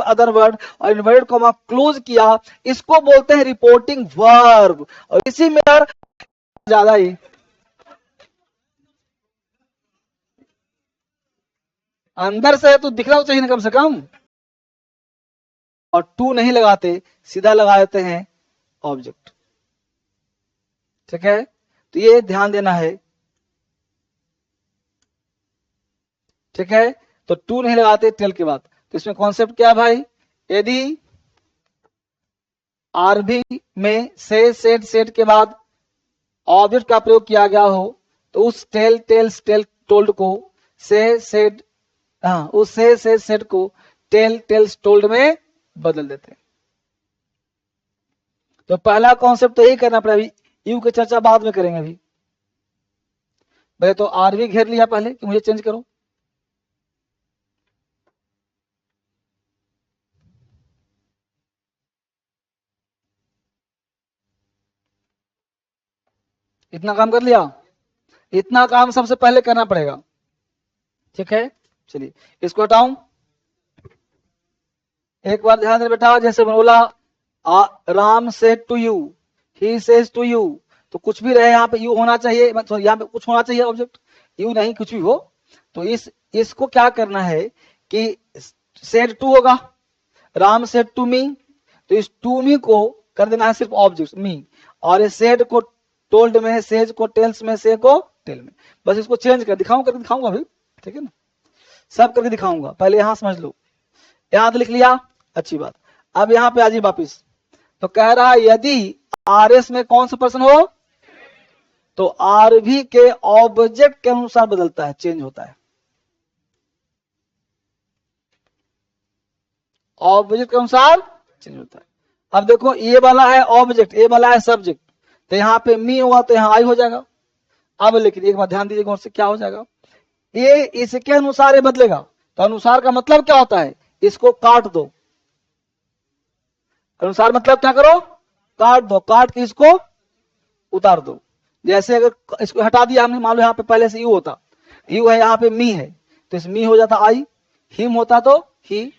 Other word और inverted comma close किया, इसको बोलते हैं रिपोर्टिंग वर्ब। और इसी में ज्यादा ही अंदर से है तो दिखना तो चाहिए ना कम से कम। और टू नहीं लगाते, सीधा लगा देते हैं ऑब्जेक्ट। ठीक है, तो ये ध्यान देना है। ठीक है, तो टू नहीं लगाते टेल के बाद। तो इसमें कॉन्सेप्ट क्या है भाई, यदि आरबी में से सेट सेट के बाद ऑब्जेक्ट का प्रयोग किया गया हो तो उस टेल टेल्स टेल टोल्ड को से सेट, हाँ उस से सेट को टेल टेल्स टोल्ड में बदल देते हैं। तो पहला कॉन्सेप्ट तो यही करना पड़ेगा। अभी यू की चर्चा बाद में करेंगे। अभी पहले तो आरबी घेर लिया पहले कि मुझे चेंज करो। इतना काम कर लिया, इतना काम सबसे पहले करना पड़ेगा। ठीक है, चलिए इसको हटाऊं। एक बार ध्यान दे बेटा, जैसे बोला Ram said to you, he says to you, तो कुछ भी रहे यहाँ पे यू होना चाहिए, मतलब यहाँ पे कुछ होना चाहिए ऑब्जेक्ट, यू नहीं कुछ भी हो। तो इसको क्या करना है कि सेड टू होगा, राम सेड टू मी, तो इस टू मी को कर देना है सिर्फ ऑब्जेक्ट मी, और इस सेड को टोल्ड में, सेज को टेल्स में, से को टेल में। बस इसको चेंज कर करके दिखाऊंगा अभी। ठीक है ना, सब करके दिखाऊंगा, पहले यहां समझ लो। यहां तो लिख लिया, अच्छी बात। अब यहां पे आजी वापिस, तो कह रहा है यदि आरएस में कौन सा पर्सन हो तो आरवी के ऑब्जेक्ट के अनुसार बदलता है, चेंज होता है। ऑब्जेक्ट के अनुसार चेंज होता है। अब देखो ये वाला है ऑब्जेक्ट, ये वाला है सब्जेक्ट, तो यहाँ पे मी होगा तो यहाँ आई हो जाएगा। अब लेकिन एक बार ध्यान दीजिएगा उससे क्या हो जाएगा, ये इसके अनुसार ये बदलेगा। तो अनुसार का मतलब क्या होता है, इसको काट दो। अनुसार मतलब क्या करो, काट दो, काट के इसको उतार दो। जैसे अगर इसको हटा दिया हमने, मान लो यहाँ पे पहले से यू होता, यू है यहाँ पे मी है, तो इस मी हो जाता आई, हिम होता तो ही,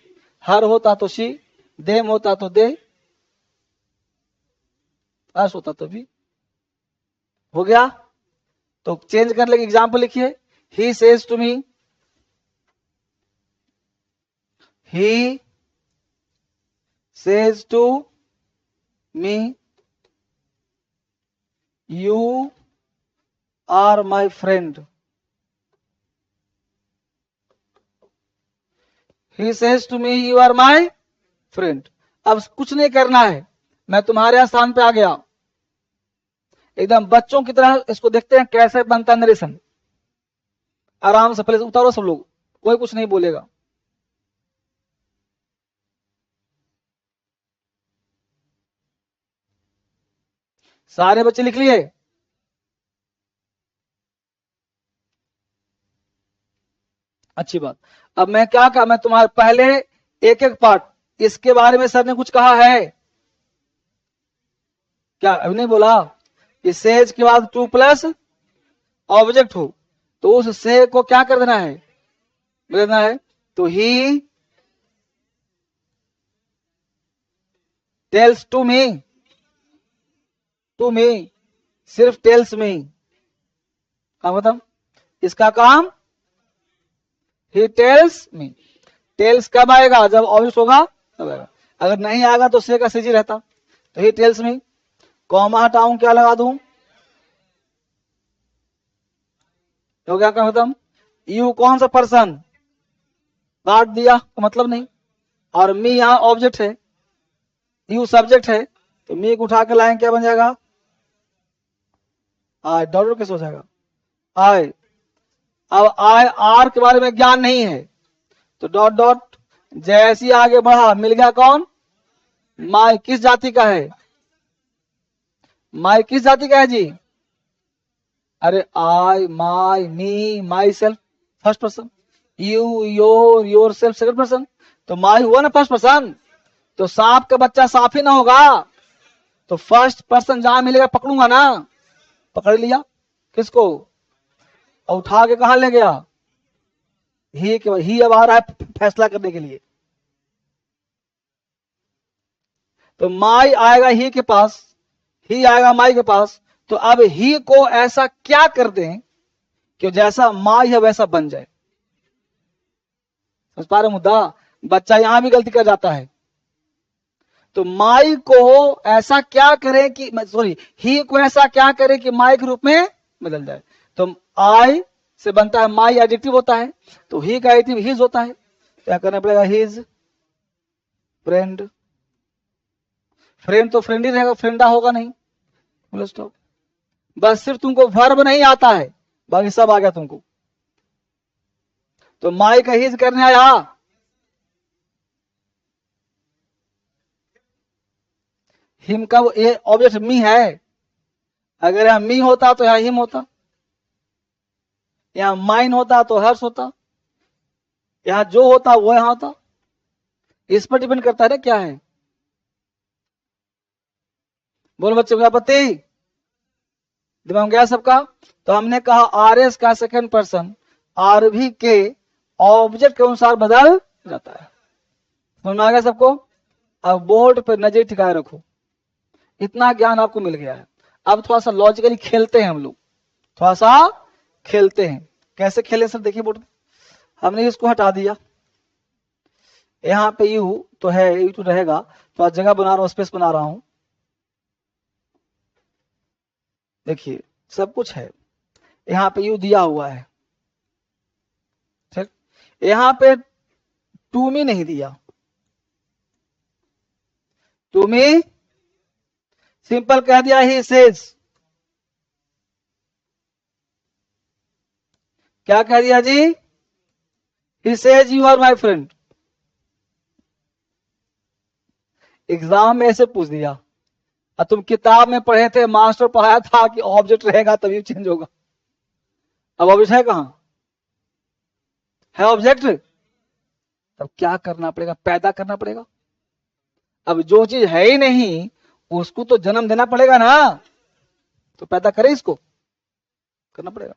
हर होता तो शी, देम होता तो दे, अस होता तो भी। हो गया। तो चेंज करने के एग्जाम्पल लिखिए, he says to me, he says to me, you are my friend. He says to me you are my friend. अब कुछ नहीं करना है, मैं तुम्हारे स्थान पे आ गया। एकदम बच्चों की तरह इसको देखते हैं कैसे बनता है नरेशन। आराम से पहले उतारो सब लोग, कोई कुछ नहीं बोलेगा। सारे बच्चे लिख लिए, अच्छी बात। अब मैं क्या कहा, मैं तुम्हारे पहले एक एक पार्ट, इसके बारे में सर ने कुछ कहा है क्या, अभी नहीं बोला। कि सेज के बाद टू प्लस ऑब्जेक्ट हो तो उस से को क्या कर देना है, देना है। तो he tells to me, to me, सिर्फ टेल्स मी का मतलब, इसका काम ही टेल्स मी। टेल्स कब आएगा, जब ऑब्जेक्ट होगा तब आएगा, अगर नहीं आएगा तो से का सीजी रहता। तो ही टेल्स मी, कॉमा हटाऊं क्या लगा दूं, हो गया का खत्म। यू कौन सा पर्सन, काट दिया तो मतलब नहीं, और मी यहाँ ऑब्जेक्ट है, यू सब्जेक्ट है, तो मी को उठा के लाएं क्या बन जाएगा, आई। डॉट कैसे हो जाएगा, आई। अब आई आर के बारे में ज्ञान नहीं है तो डॉट डॉट, जैसे ही आगे बढ़ा मिल गया कौन, माई। किस जाति का है, माई किस जाति का है जी, अरे I, my, me, myself first person, you, yourself second person, तो माई हुआ ना फर्स्ट पर्सन। तो सांप का बच्चा सांप ही ना होगा, तो फर्स्ट पर्सन जहां मिलेगा पकड़ूंगा ना, पकड़ लिया किसको, और उठा के कहा ले गया, ही अब आ रहा है फैसला करने के लिए। तो माई आएगा ही के पास, ही आएगा माई के पास। तो अब ही को ऐसा क्या कर दें कि जैसा माई है वैसा बन जाए। समझ पा रहे मुद्दा? बच्चा यहां भी गलती कर जाता है। तो माई को ऐसा क्या करें कि, सॉरी, ही को ऐसा क्या करें कि माई के रूप में बदल जाए। तो आई से बनता है माई, एडिटिव होता है, तो ही का एडिटिव हिज होता है। क्या करना पड़ेगा? His friend. फ्रेंड तो फ्रेंड ही रहेगा, फ्रेंडा होगा नहीं। बोलो स्टॉप। बस सिर्फ तुमको वर्ब नहीं आता है, बाकी सब आ गया तुमको। तो माई का हिज करने आया, हिम का ये ऑब्जेक्ट मी है। अगर यहां मी होता तो यहां हिम होता, यहां माइन होता तो हर्ष होता, यहां जो होता वो यहां होता। इस पर डिपेंड करता है ना क्या है। बोलो बच्चे, कोई आपत्ति? दिमाग में गया सबका? तो हमने कहा आर एस का सेकंड पर्सन आर भी के ऑब्जेक्ट के अनुसार बदल जाता है। समझ में आ गया सबको? अब बोर्ड पर नजर टिकाए रखो। इतना ज्ञान आपको मिल गया है। अब थोड़ा सा लॉजिकली खेलते हैं हम लोग, थोड़ा सा खेलते हैं। कैसे खेले सर? देखिए बोर्ड में हमने इसको हटा दिया, यहाँ पे यू तो है, यू तो रहेगा, तो जगह बना रहा हूं, स्पेस बना रहा हूं। देखिए सब कुछ है, यहाँ पे यू दिया हुआ है, ठीक। यहाँ पे टू मी नहीं दिया, टू मी सिंपल कह दिया ही सेज। क्या कह दिया जी? He says you are my friend. Exam में ऐसे पूछ दिया, और तुम किताब में पढ़े थे, मास्टर पढ़ाया था कि ऑब्जेक्ट रहेगा तभी चेंज होगा। अब ऑब्जेक्ट है कहां? है ऑब्जेक्ट? तब क्या करना पड़ेगा? पैदा करना पड़ेगा। अब जो चीज है ही नहीं उसको तो जन्म देना पड़ेगा ना, तो पैदा करें, इसको करना पड़ेगा।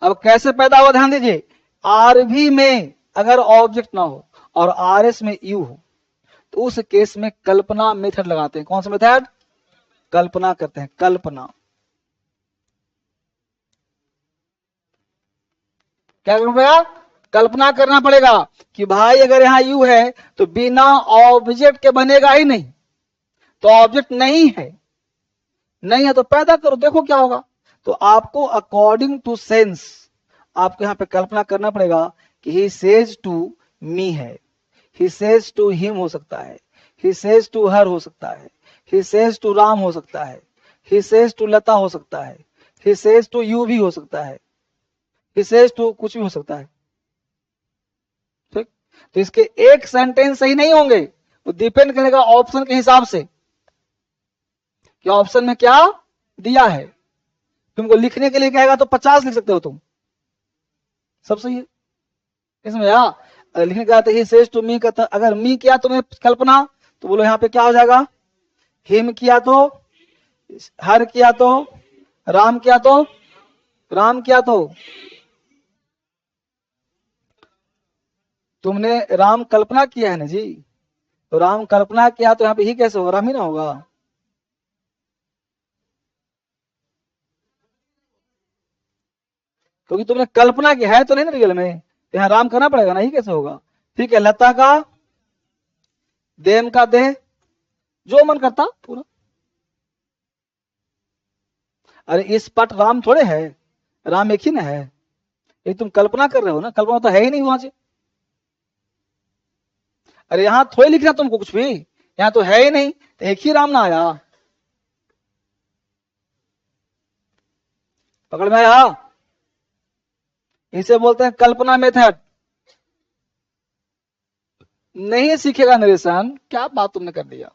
अब कैसे पैदा हुआ ध्यान दीजिए। आरवी में अगर ऑब्जेक्ट ना हो और आरएस में यू हो, तो उस केस में कल्पना मेथड लगाते हैं। कौन सा मेथड? कल्पना करते हैं, कल्पना। क्या करना पड़ेगा? कल्पना करना पड़ेगा कि भाई अगर यहां यू है तो बिना ऑब्जेक्ट के बनेगा ही नहीं, तो ऑब्जेक्ट नहीं है, नहीं है तो पैदा करो, देखो क्या होगा। तो आपको अकॉर्डिंग टू सेंस आपको यहां पे कल्पना करना पड़ेगा कि ही सेज टू मी है, ही सेज टू हिम हो सकता है, ही सेज टू हर हो सकता है, ही सेज टू राम हो सकता है, ही सेज टू लता हो सकता है, ही सेज टू यू भी हो सकता है, ही सेज टू कुछ भी हो सकता है, ठीक। तो इसके एक सेंटेंस सही नहीं होंगे, वो डिपेंड करेगा ऑप्शन के हिसाब से कि ऑप्शन में क्या दिया है। तुमको लिखने के लिए कहेगा तो 50 लिख सकते हो तुम, सब सही है। इसमें लिखने का ही सेज टू मी का, अगर मी किया तुम्हें कल्पना, तो बोलो यहाँ पे क्या हो जाएगा? हिम किया तो, हर किया तो, राम किया तो, राम किया तो, तुमने राम कल्पना किया है ना जी, तो राम कल्पना किया तो यहाँ पे ही कैसे होगा? राम ही ना होगा। क्योंकि तुमने कल्पना की है तो नहीं ना रियल में, तो यहाँ राम करना पड़ेगा ना, ही कैसे होगा? ठीक है, लता का, देम का दे, जो मन करता पूरा। अरे इस पट राम थोड़े है, राम एक ही ना है, ये तुम कल्पना कर रहे हो ना, कल्पना तो है ही नहीं वहां से। अरे यहाँ थोड़े लिखना तुमको कुछ भी, यहाँ तो है ही नहीं, तो एक ही राम ना आया। पकड़ में आया? इसे बोलते हैं कल्पना मेथड। नहीं सीखेगा नरेशन, क्या बात तुमने कर दिया,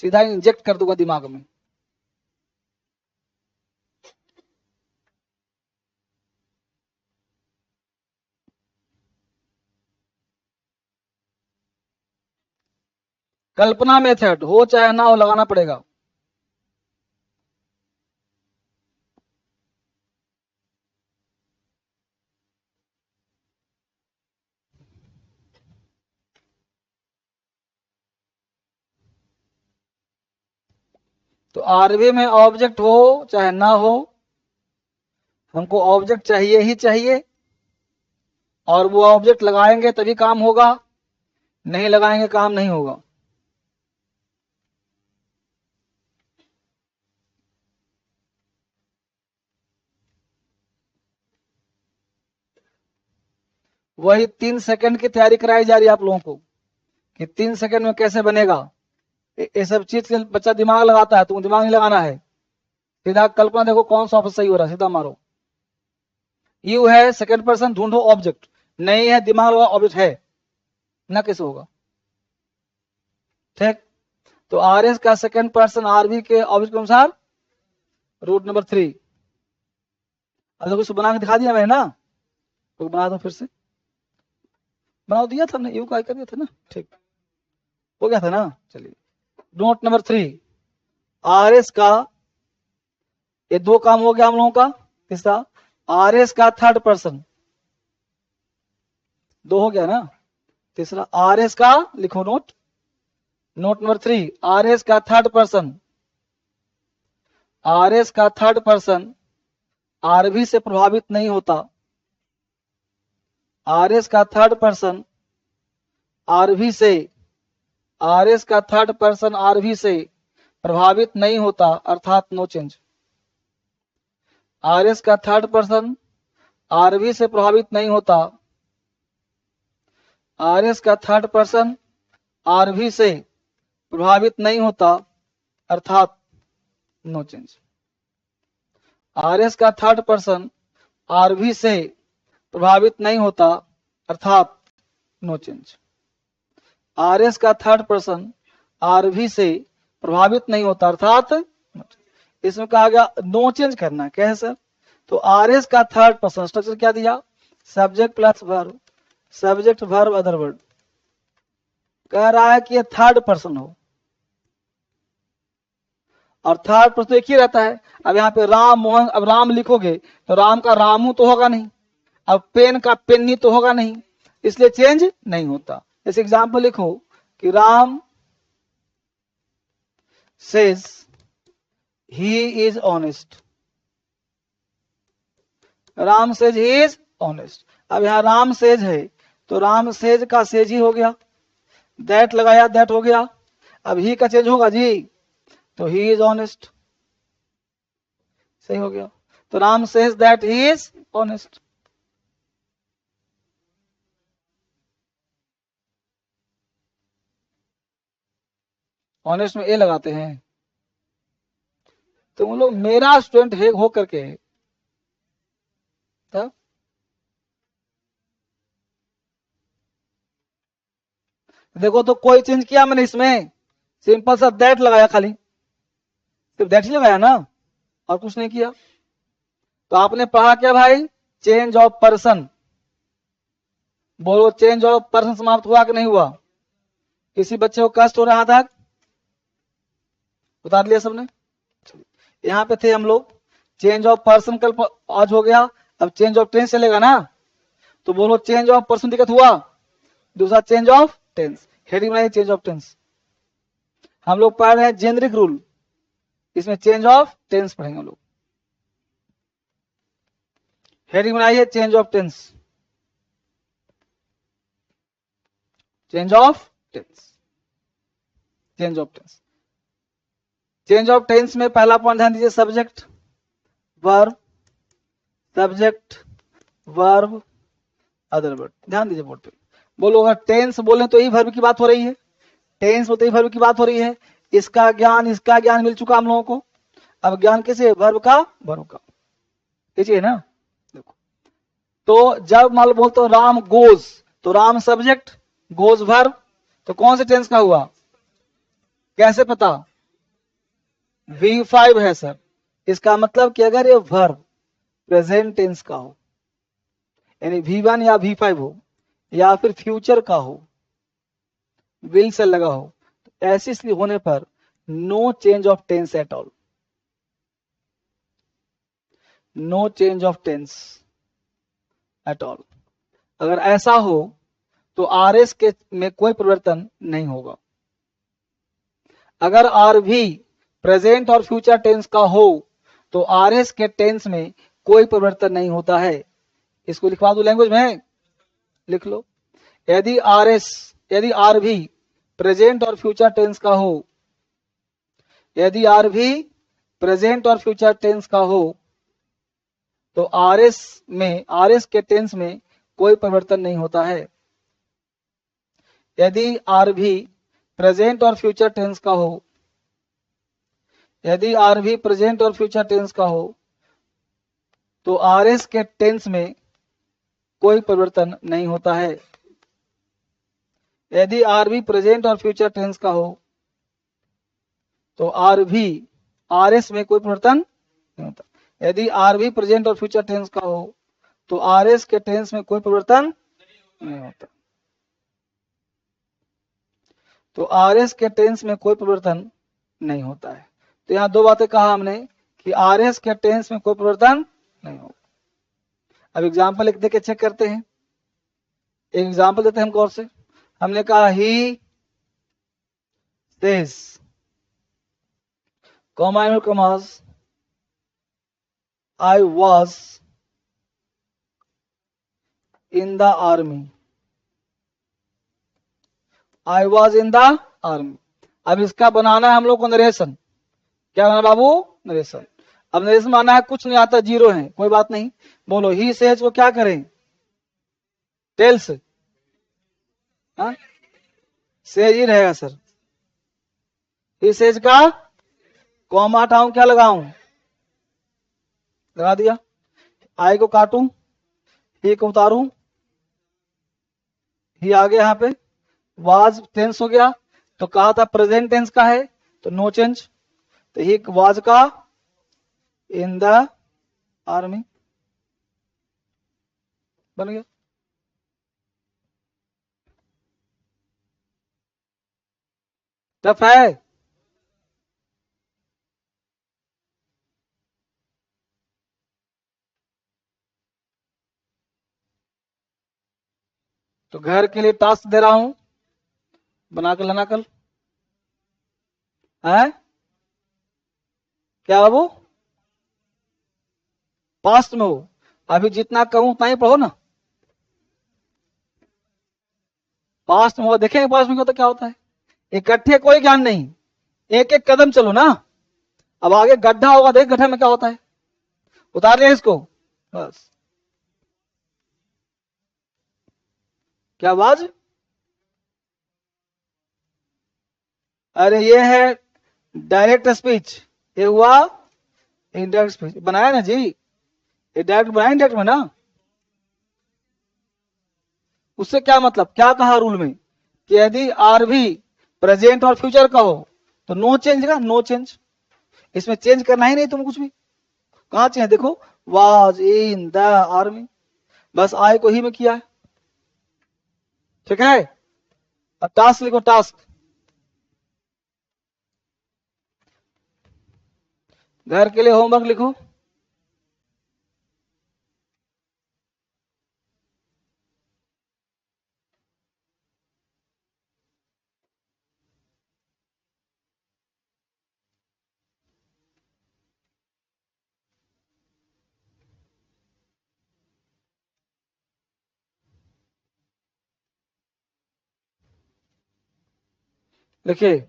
सीधा इंजेक्ट कर दूंगा दिमाग में। कल्पना मेथड हो चाहे ना हो, लगाना पड़ेगा। तो आरवी में ऑब्जेक्ट हो चाहे ना हो, हमको ऑब्जेक्ट चाहिए ही चाहिए, और वो ऑब्जेक्ट लगाएंगे तभी काम होगा, नहीं लगाएंगे काम नहीं होगा। वही 3 सेकंड की तैयारी कराई जा रही है आप लोगों को कि 3 सेकंड में कैसे बनेगा। ये सब चीज के बच्चा दिमाग लगाता है, तुम दिमाग नहीं लगाना है, सीधा कल्पना देखो कौन सा ऑप्शन सही हो रहा है, सीधा मारो। यू है सेकंड पर्सन, ढूंढो ऑब्जेक्ट, नहीं है दिमाग लगा ऑब्जेक्ट है ना, कैसे होगा। ठीक, तो आर एस का सेकंड पर्सन आरबी के ऑब्जेक्ट के अनुसार रूट नंबर 3। अब कुछ बना के दिखा दिया मैंने ना, तो बना दो फिर से, बना दिया था ना, यू का कर दिया था ना, ठीक हो गया था ना। चलिए नोट नंबर 3, आर एस का, ये 2 काम हो गया हम लोगों का। तीसरा आर एस का थर्ड पर्सन, 2 हो गया ना। तीसरा आर एस का, लिखो note, note number 3, R S का थर्ड पर्सन, आर एस का थर्ड पर्सन आरवी से प्रभावित नहीं होता। आर एस का थर्ड पर्सन आरवी से, आर एस का थर्ड पर्सन आरवी से प्रभावित नहीं होता, अर्थात नो चेंज। आर एस का थर्ड पर्सन आरवी से प्रभावित नहीं होता, आर एस का थर्ड पर्सन आरवी से प्रभावित नहीं होता, अर्थात नो चेंज। आर एस का थर्ड पर्सन आरवी से प्रभावित नहीं होता, अर्थात नो चेंज। आर एस का थर्ड पर्सन आरवी से प्रभावित नहीं होता, अर्थात इसमें कहा गया नो चेंज करना है, कैसे सर। तो आर एस का थर्ड पर्सन स्ट्रक्चर क्या दिया, subject plus verb, subject verb other word. कह रहा है कि ये थर्ड पर्सन हो, और थर्ड पर्सन एक ही रहता है। अब यहाँ पे राम मोहन, अब राम लिखोगे तो राम का रामू तो होगा नहीं, अब पेन का पेन्नी तो होगा नहीं, इसलिए चेंज नहीं होता। जैसे एग्जाम्पल लिखो कि Ram says he is honest, Ram says he is honest. अब यहाँ राम सेज है तो राम सेज का सेज ही हो गया, दैट लगाया दैट हो गया। अब ही का चेंज होगा जी, तो ही इज ऑनेस्ट, सही हो गया। तो Ram says that he is honest. Honest में ए लगाते हैं, तो उन लोग मेरा स्टूडेंट है हो करके है तब। देखो तो कोई चेंज किया मैंने इसमें, सिंपल सा दैट लगाया, खाली सिर्फ दैट ही लगाया ना, और कुछ नहीं किया। तो आपने पढ़ा क्या भाई, चेंज ऑफ पर्सन। बोलो चेंज ऑफ पर्सन समाप्त हुआ कि नहीं हुआ, किसी बच्चे को कष्ट हो रहा था, बता दिया सबने। यहाँ पे थे हम लोग, चेंज ऑफ पर्सन कल आज हो गया, अब चेंज ऑफ टेंस चलेगा ना। तो बोलो चेंज ऑफ पर्सन दिक्कत हुआ, दूसरा चेंज ऑफ टेंस, हेडिंग बनाइए चेंज ऑफ टेंस। हम लोग पढ़ रहे हैं जेनरिक रूल, इसमें चेंज ऑफ टेंस पढ़ेंगे हम लोग। हेडिंग बनाइए change of tense, change of tense, change of tense. Change of tense में पहला पॉइंट ध्यान दीजिए, subject verb, subject verb other verb. ध्यान दीजिए बोर्ड पे, बोलो अगर टेंस बोले तो यही वर्ब की बात हो रही है, टेंस में तो यही वर्ब की बात हो रही है। इसका ज्ञान मिल चुका हम लोगों को, अब ज्ञान किसे, वर्ब का, वर्ब का, लीजिए ना। देखो तो जब मान लो बोलते हो राम गोज, तो राम सब्जेक्ट, गोज वर्ब, तो कौन से टेंस का हुआ, कैसे पता, V5 है सर। इसका मतलब कि अगर ये वर्ब प्रेजेंट टेंस का हो, यानी V1 या V5 हो, या फिर फ्यूचर का हो, विल से लगा हो, तो ऐसी स्थिति होने पर no change of tense at all, no change of tense at all. अगर ऐसा हो तो आरएस के में कोई परिवर्तन नहीं होगा। अगर आर भी प्रेजेंट और फ्यूचर टेंस का हो तो आरएस के टेंस में कोई परिवर्तन नहीं होता है। इसको लिखवा दो लैंग्वेज में, लिख लो। यदि यदि आर भी प्रेजेंट और फ्यूचर टेंस का हो, यदि आर भी प्रेजेंट और फ्यूचर टेंस का हो तो आरएस के टेंस में कोई परिवर्तन नहीं होता है। यदि आर भी प्रेजेंट और फ्यूचर टेंस का हो, यदि आर भी प्रेजेंट और फ्यूचर टेंस का हो तो आरएस के टेंस में कोई परिवर्तन नहीं होता है। यदि आर भी प्रेजेंट और फ्यूचर टेंस का हो तो आरएस में कोई परिवर्तन नहीं होता। यदि आर भी प्रेजेंट और फ्यूचर टेंस का हो तो आरएस के टेंस में कोई परिवर्तन नहीं होता। तो आरएस के टेंस में कोई परिवर्तन नहीं होता है। तो यहां दो बातें कहा हमने कि आरएस के टेंस में कोई परिवर्तन नहीं होता। अब एग्जाम्पल लिख दे के चेक करते हैं। एक एग्जाम्पल देते हैं हम गौर से। हमने कहा he says, commas, I was in the army, I was in the army. अब इसका बनाना है हम लोग को नरेशन। क्या बनाना बाबू? नरेशन। अब नरेशन बनाना है, कुछ नहीं आता, जीरो है, कोई बात नहीं। बोलो ही सेज को क्या करें? टेल्स, सेज ही रहेगा सर। ही सेज का कॉमा हटाऊं, क्या लगाऊं? लगा दिया। आई को काटूं, ही को उतारूं, ही आ गया यहाँ पे। वाज टेंस हो गया तो कहा था प्रेजेंट टेंस का है तो नो चेंज। तो ही वाज का इन द आर्मी बन गया। टफ है। तो घर के लिए टास्क दे रहा हूं, बना कर लाना कल है। क्या बाबू? पास्ट में हो, अभी जितना कहूं उतना ही पढ़ो ना। पास्ट में हो, देखेंगे पास्ट में होता क्या होता है। इकट्ठे कोई ज्ञान नहीं, एक एक कदम चलो ना। अब आगे गड्ढा होगा, देख गड्ढे में क्या होता है, उतार लिया इसको बस। क्या आवाज? अरे ये है डायरेक्ट स्पीच, ये हुआ इनडायरेक्ट स्पीच। बनाया ना जी, ये डायरेक्ट बनाया इनडायरेक्ट में ना। उससे क्या मतलब, क्या कहा रूल में कि यदि आर भी प्रेजेंट और फ्यूचर का हो तो नो चेंज का, नो चेंज। इसमें चेंज करना ही नहीं तुम कुछ भी। कहा चेंज? देखो वाज इन द आर्मी, बस आई को ही में किया है। ठीक है। अब टास्क लिखो, टास्क। घर के लिए होमवर्क लिखो। लिखिए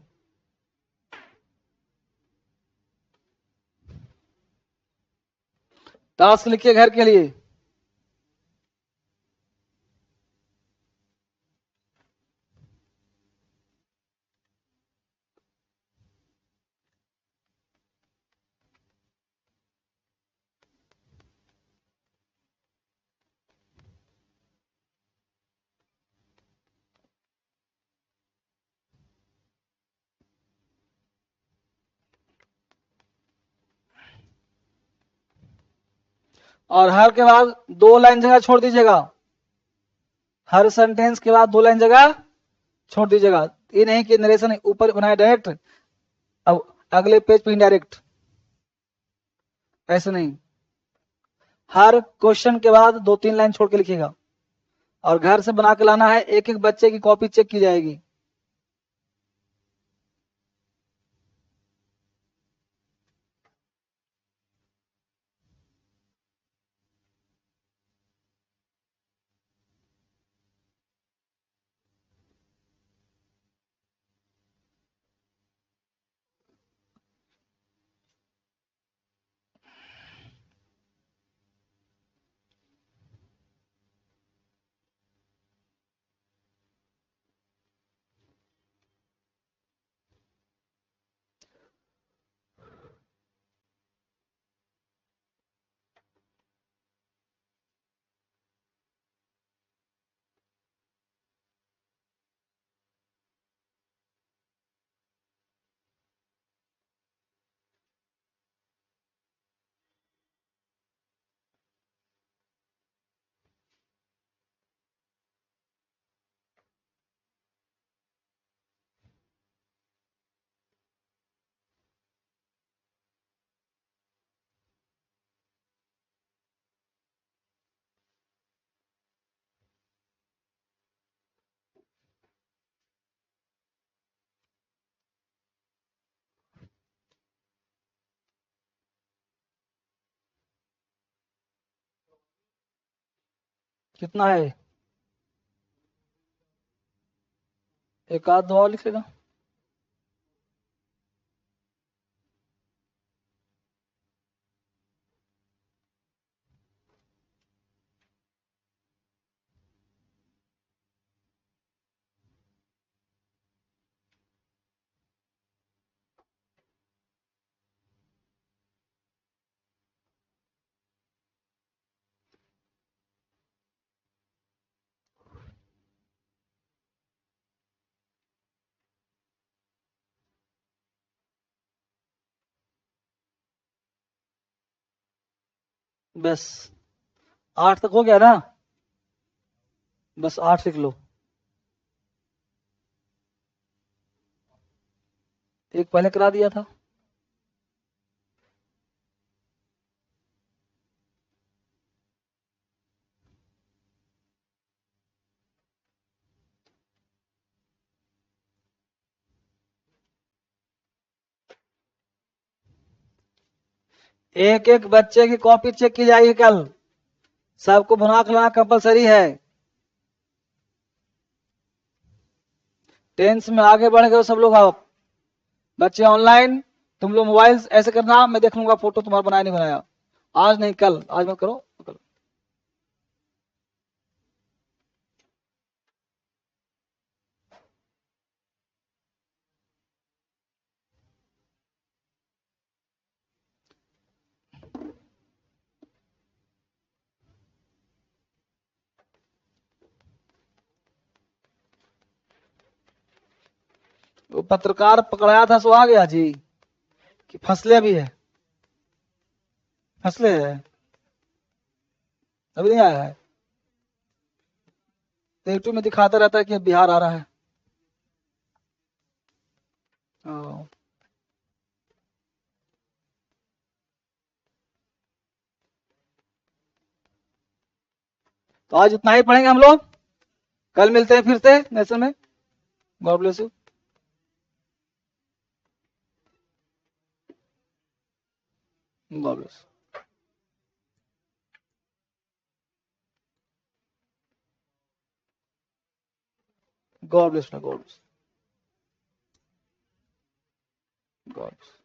टास्क, लिखिए घर के लिए। और हर के बाद 2 लाइन जगह छोड़ दीजिएगा। हर सेंटेंस के बाद 2 लाइन जगह छोड़ दीजिएगा। ये नहीं कि नरेशन ऊपर बनाए डायरेक्ट, अब अगले पेज पे इनडायरेक्ट, ऐसे नहीं। हर क्वेश्चन के बाद 2-3 लाइन छोड़ के लिखिएगा। और घर से बना के लाना है, एक एक बच्चे की कॉपी चेक की जाएगी। कितना है? एक आध दो और लिख लेना। बस 8 तक हो गया ना? बस 8 लिख लो। एक पहले करा दिया था। एक एक बच्चे की कॉपी चेक की जाएगी कल। सबको बना के लाना कंपलसरी है। टेंस में आगे बढ़ गए सब लोग। आप बच्चे ऑनलाइन, तुम लोग मोबाइल ऐसे करना, मैं देख लूंगा फोटो तुम्हारा बनाया नहीं बनाया। आज नहीं कल, आज मत करो कल। वो पत्रकार पकड़ाया था सो आ गया जी, कि फसले भी है? फसले है, अभी नहीं आया है। यूट्यूब में दिखाता रहता है कि बिहार आ रहा है। ओ, तो आज इतना ही पढ़ेंगे हम लोग। कल मिलते हैं फिर से नेशन में। God bless you. God bless. God bless ना, गॉड ब्लेस। God bless.